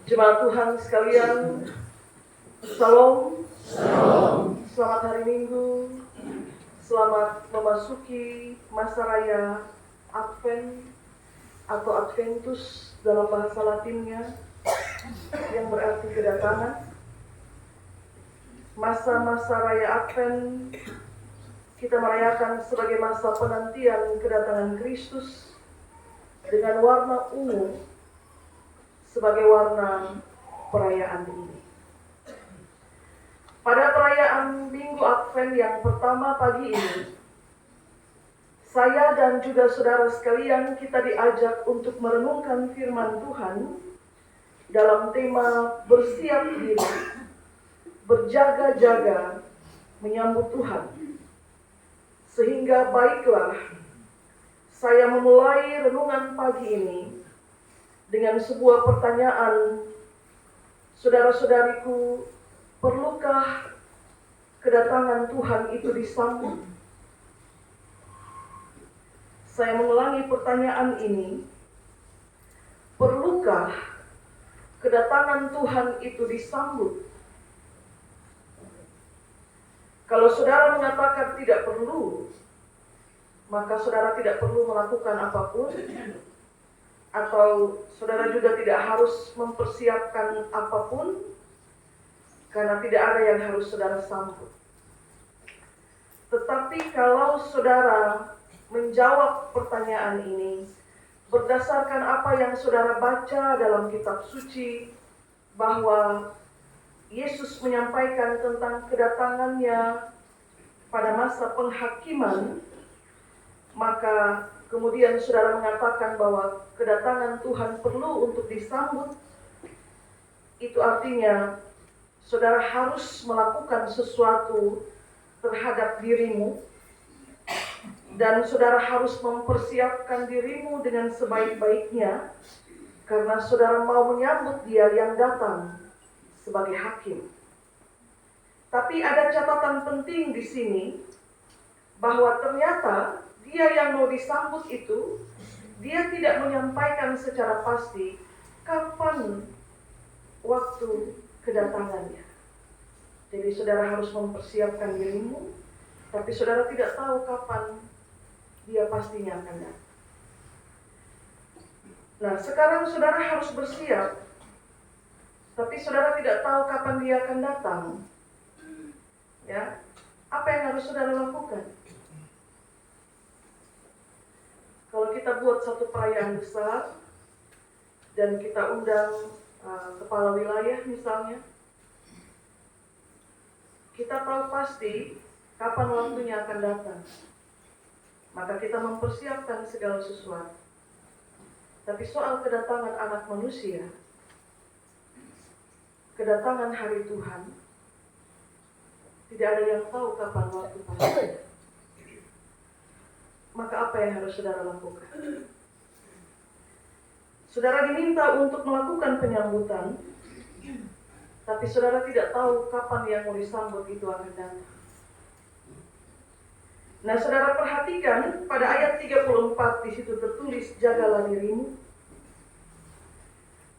Jemaat Tuhan sekalian, Shalom. Selamat hari Minggu. Selamat memasuki masa raya Advent atau Adventus dalam bahasa Latinnya, yang berarti kedatangan. Masa-masa raya Advent kita merayakan sebagai masa penantian kedatangan Kristus dengan warna ungu sebagai warna perayaan ini. Pada perayaan Minggu Advent yang pertama pagi ini, saya dan juga saudara sekalian kita diajak untuk merenungkan firman Tuhan dalam tema bersiap diri, berjaga-jaga menyambut Tuhan. Sehingga baiklah, saya memulai renungan pagi ini dengan sebuah pertanyaan. Saudara-saudariku, perlukah kedatangan Tuhan itu disambut? Saya mengulangi pertanyaan ini. Perlukah kedatangan Tuhan itu disambut? Kalau saudara mengatakan tidak perlu, maka saudara tidak perlu melakukan apapun, atau saudara juga tidak harus mempersiapkan apapun, karena tidak ada yang harus saudara sambut. Tetapi kalau saudara menjawab pertanyaan ini berdasarkan apa yang saudara baca dalam kitab suci, bahwa Yesus menyampaikan tentang kedatangannya pada masa penghakiman, maka kemudian saudara mengatakan bahwa kedatangan Tuhan perlu untuk disambut. Itu artinya saudara harus melakukan sesuatu terhadap dirimu, dan saudara harus mempersiapkan dirimu dengan sebaik-baiknya, karena saudara mau menyambut Dia yang datang sebagai hakim. Tapi ada catatan penting di sini, bahwa ternyata Dia yang mau disambut itu, Dia tidak menyampaikan secara pasti kapan waktu kedatangannya. Jadi saudara harus mempersiapkan dirimu, tapi saudara tidak tahu kapan Dia pastinya akan datang. Nah, sekarang saudara harus bersiap, tapi saudara tidak tahu kapan Dia akan datang. Ya, apa yang harus saudara lakukan? Kalau kita buat satu perayaan besar dan kita undang kepala wilayah misalnya, kita tahu pasti kapan waktunya akan datang. Maka kita mempersiapkan segala sesuatu. Tapi soal kedatangan anak manusia, kedatangan hari Tuhan, tidak ada yang tahu kapan waktu pasti. Maka apa yang harus saudara lakukan? Saudara diminta untuk melakukan penyambutan, tapi saudara tidak tahu kapan yang mau disambut itu akan datang. Nah, saudara perhatikan pada ayat 34 di situ tertulis jagalah dirimu.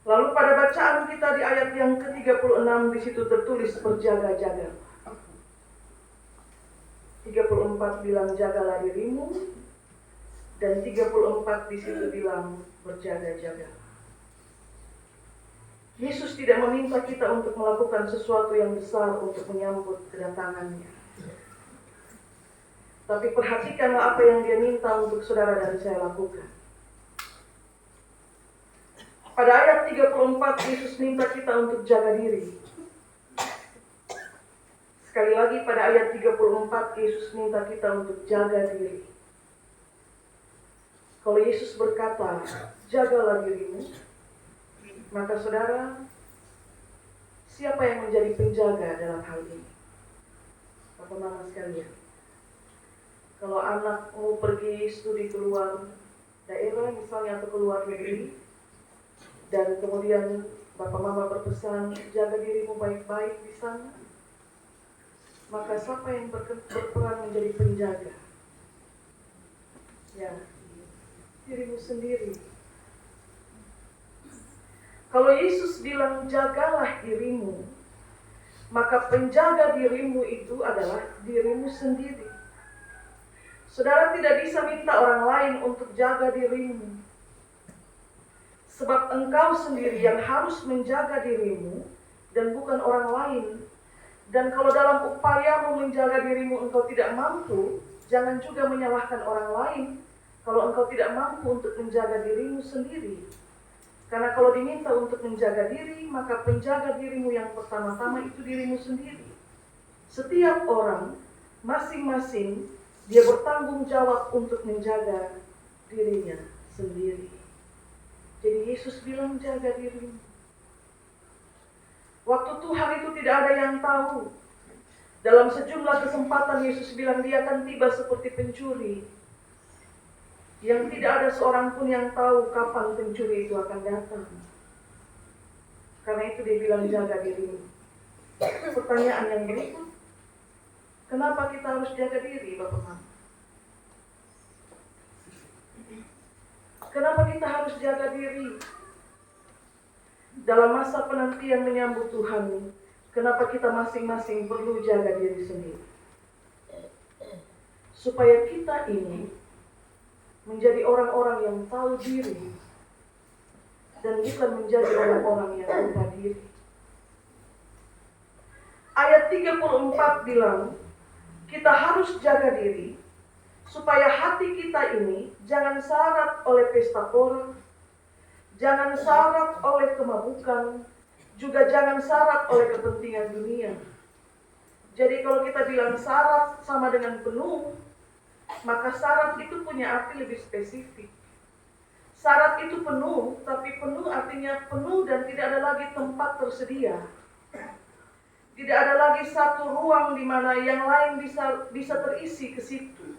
Lalu pada bacaan kita di ayat yang ke-36 di situ tertulis berjaga-jaga. 34 bilang jagalah dirimu, dan 34 di situ bilang berjaga-jaga. Yesus tidak meminta kita untuk melakukan sesuatu yang besar untuk menyambut kedatangannya. Tapi perhatikanlah apa yang Dia minta untuk saudara dan saya lakukan. Pada ayat 34, Yesus minta kita untuk jaga diri. Sekali lagi pada ayat 34, Yesus minta kita untuk jaga diri. Kalau Yesus berkata, jagalah dirimu, maka saudara, siapa yang menjadi penjaga dalam hal ini? Bapak Mama sekalian, kalau anak mau pergi studi keluar daerah misalnya atau keluar negeri, dan kemudian Bapak Mama berpesan, jaga dirimu baik-baik di sana, maka siapa yang berperan menjadi penjaga? Ya, dirimu sendiri. Kalau Yesus bilang jagalah dirimu, maka penjaga dirimu itu adalah dirimu sendiri. Saudara tidak bisa minta orang lain untuk jaga dirimu. Sebab engkau sendiri yang harus menjaga dirimu dan bukan orang lain. Dan kalau dalam upayamu menjaga dirimu engkau tidak mampu, jangan juga menyalahkan orang lain kalau engkau tidak mampu untuk menjaga dirimu sendiri. Karena kalau diminta untuk menjaga diri, maka penjaga dirimu yang pertama-tama itu dirimu sendiri. Setiap orang, masing-masing, dia bertanggung jawab untuk menjaga dirinya sendiri. Jadi Yesus bilang jaga dirimu. Waktu Tuhan itu tidak ada yang tahu. Dalam sejumlah kesempatan Yesus bilang dia akan tiba seperti pencuri. Yang tidak ada seorang pun yang tahu kapan pencuri itu akan datang. Karena itu dia bilang jaga dirimu. Pertanyaan yang berikut, kenapa kita harus jaga diri, Bapak Mama? Kenapa kita harus jaga diri? Dalam masa penantian menyambut Tuhan, kenapa kita masing-masing perlu jaga diri sendiri? Supaya kita ini menjadi orang-orang yang tahu diri dan bukan menjadi orang-orang yang lupa diri. Ayat 34 bilang, kita harus jaga diri supaya hati kita ini jangan syarat oleh pesta pora, jangan syarat oleh kemabukan, juga jangan syarat oleh kepentingan dunia. Jadi kalau kita bilang syarat sama dengan penuh, maka syarat itu punya arti lebih spesifik. Syarat itu penuh, tapi penuh artinya penuh dan tidak ada lagi tempat tersedia. Tidak ada lagi satu ruang di mana yang lain bisa terisi ke situ.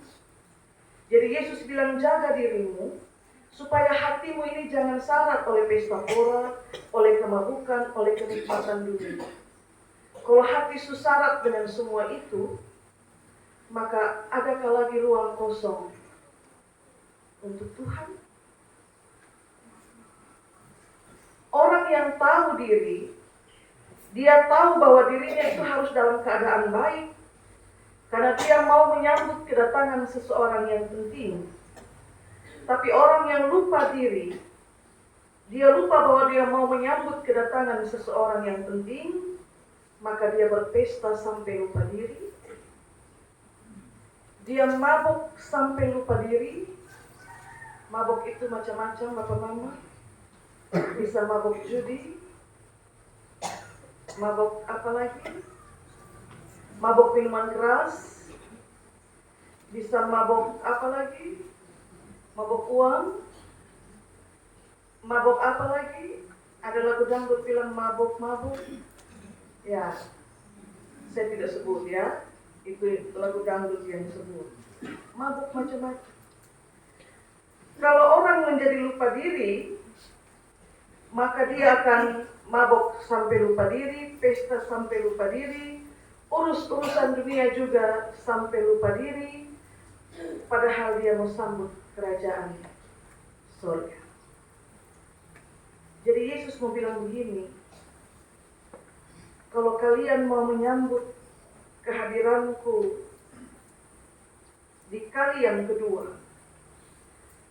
Jadi Yesus bilang jaga dirimu, supaya hatimu ini jangan syarat oleh pesta pora, oleh kemabukan, oleh kenikmatan dunia. Kalau hati syarat dengan semua itu, maka adakah lagi ruang kosong untuk Tuhan? Orang yang tahu diri, dia tahu bahwa dirinya itu harus dalam keadaan baik, karena dia mau menyambut kedatangan seseorang yang penting. Tapi orang yang lupa diri, dia lupa bahwa dia mau menyambut kedatangan seseorang yang penting, maka dia berpesta sampai lupa diri. Dia mabuk sampai lupa diri. Mabuk itu macam-macam, Bapak Mama. Bisa mabuk judi, mabuk apa lagi? Mabuk minuman keras. Bisa mabuk apa lagi? Mabuk uang. Mabuk apa lagi? Ada lagu dangdut bilang mabuk-mabuk. Ya, saya tidak sebut ya. Itu lagu dangdut yang disebut. Mabuk macam-macam. Kalau orang menjadi lupa diri, maka dia akan mabuk sampai lupa diri, pesta sampai lupa diri, urus-urusan dunia juga sampai lupa diri, padahal dia mau sambut kerajaan surga. Jadi Yesus mau bilang begini, kalau kalian mau menyambut kehadiranku di kali yang kedua,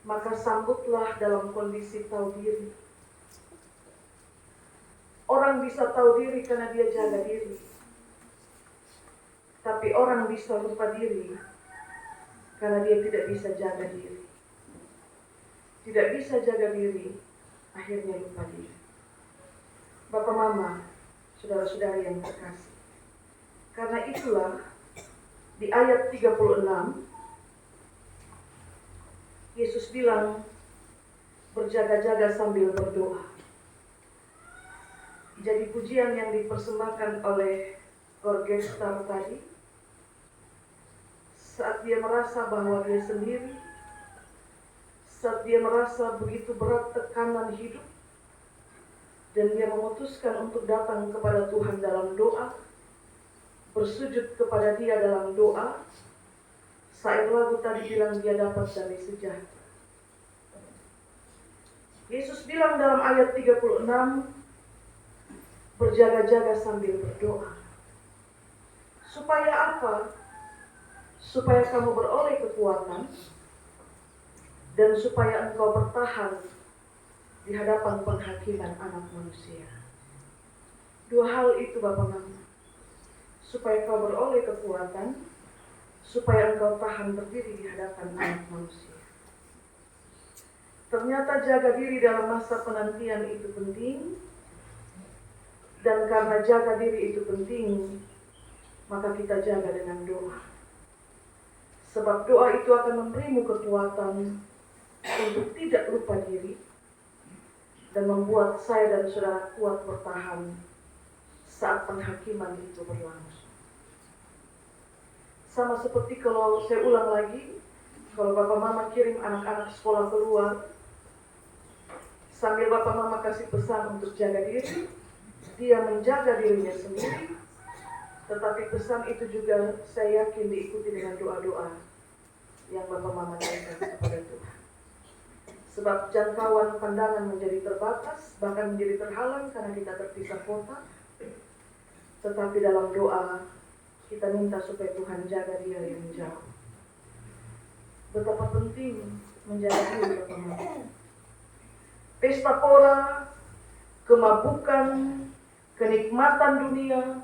maka sambutlah dalam kondisi tahu diri. Orang bisa tahu diri karena dia jaga diri. Tapi orang bisa lupa diri karena dia tidak bisa jaga diri. Tidak bisa jaga diri, akhirnya lupa diri. Bapak Mama, saudara-saudari yang terkasih, karena itulah di ayat 36 Yesus bilang berjaga-jaga sambil berdoa. Jadi pujian yang dipersembahkan oleh Gorgestar tadi, saat dia merasa bahwa dia sendiri, saat dia merasa begitu berat tekanan hidup, dan dia memutuskan untuk datang kepada Tuhan dalam doa, bersujud kepada dia dalam doa, saat lagu tadi bilang dia dapat damai sejahtera. Yesus bilang dalam ayat 36, berjaga-jaga sambil berdoa. Supaya apa? Supaya kamu beroleh kekuatan dan supaya engkau bertahan di hadapan penghakiman Anak Manusia. Dua hal itu Bapak Mama. Supaya kau beroleh kekuatan, supaya engkau tahan berdiri di hadapan Anak Manusia. Ternyata jaga diri dalam masa penantian itu penting. Dan karena jaga diri itu penting, maka kita jaga dengan doa. Sebab doa itu akan memberimu kekuatan untuk tidak lupa diri dan membuat saya dan saudara kuat bertahan saat penghakiman itu berlangsung. Sama seperti kalau saya ulang lagi, kalau Bapak Mama kirim anak-anak sekolah keluar, sambil Bapak Mama kasih pesan untuk jaga diri, dia menjaga dirinya sendiri, tetapi pesan itu juga saya yakin diikuti dengan doa-doa yang Bapak Mama berikan kepada Tuhan. Sebab jangkauan pandangan menjadi terbatas, bahkan menjadi terhalang karena kita terpisah kota. Tetapi dalam doa, kita minta supaya Tuhan jaga dia yang jauh. Betapa penting menjaga diri Bapak Mama. Pesta pora, kemabukan, kenikmatan dunia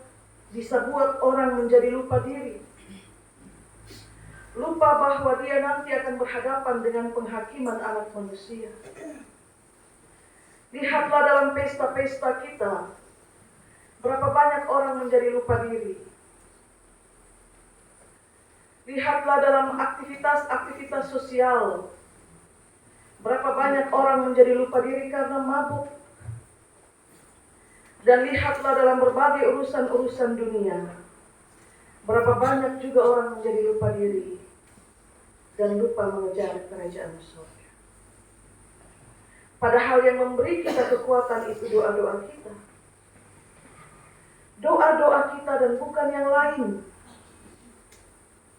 bisa buat orang menjadi lupa diri. Lupa bahwa dia nanti akan berhadapan dengan penghakiman Anak Manusia. Lihatlah dalam pesta-pesta kita, berapa banyak orang menjadi lupa diri. Lihatlah dalam aktivitas-aktivitas sosial, berapa banyak orang menjadi lupa diri karena mabuk. Dan lihatlah dalam berbagai urusan-urusan dunia, berapa banyak juga orang menjadi lupa diri dan lupa mengejar kerajaan surga. Padahal yang memberi kita kekuatan itu doa-doa kita. Doa-doa kita dan bukan yang lain.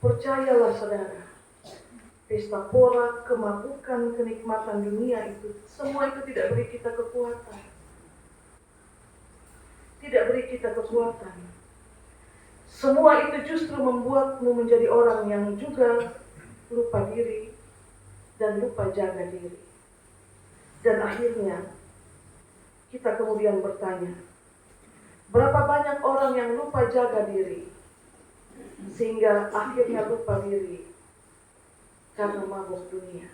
Percayalah saudara, pesta pora, kemabukan, kenikmatan dunia itu, semua itu tidak beri kita kekuatan. Tidak beri kita kekuatan. Semua itu justru membuatmu menjadi orang yang juga lupa diri dan lupa jaga diri. Dan akhirnya kita kemudian bertanya, berapa banyak orang yang lupa jaga diri sehingga akhirnya lupa diri karena mabuk dunia.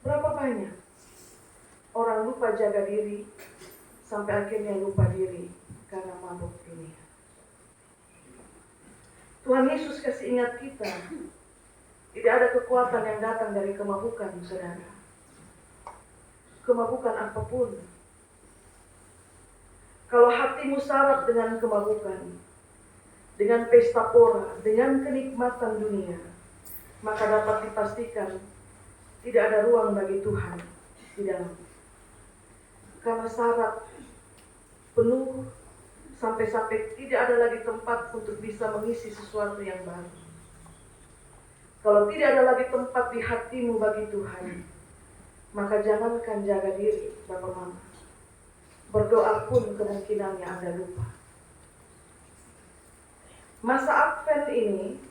Berapa banyak orang lupa jaga diri sampai akhirnya lupa diri karena mabuk dunia. Tuhan Yesus kasih ingat kita, tidak ada kekuatan yang datang dari kemabukan, saudara. Kemabukan apapun. Kalau hatimu syarat dengan kemabukan, dengan pesta pora, dengan kenikmatan dunia, maka dapat dipastikan tidak ada ruang bagi Tuhan di dalam. Karena syarat penuh sampai-sampai tidak ada lagi tempat untuk bisa mengisi sesuatu yang baru. Kalau tidak ada lagi tempat di hatimu bagi Tuhan, maka jangankan jaga diri, Bapak Mama. Berdoa pun kemungkinannya Anda lupa. Masa Advent ini,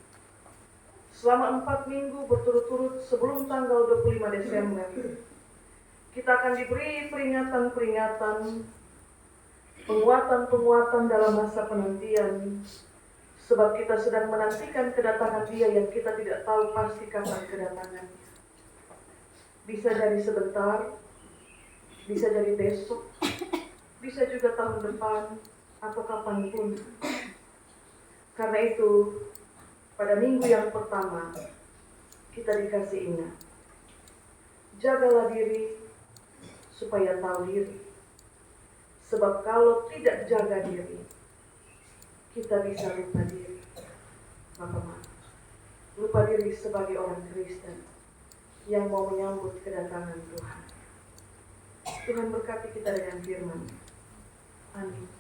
selama 4 minggu berturut-turut sebelum tanggal 25 Desember, kita akan diberi peringatan-peringatan, penguatan-penguatan dalam masa penantian, sebab kita sedang menantikan kedatangan Dia yang kita tidak tahu pasti kapan kedatangannya. Bisa jadi sebentar, bisa jadi besok, bisa juga tahun depan, atau kapanpun. Karena itu, pada minggu yang pertama, kita dikasih ingat, jagalah diri supaya tahu diri. Sebab kalau tidak jaga diri, kita bisa lupa diri. Bapak-Bapak, lupa diri sebagai orang Kristen yang mau menyambut kedatangan Tuhan. Tuhan berkati kita dengan firman. Amin.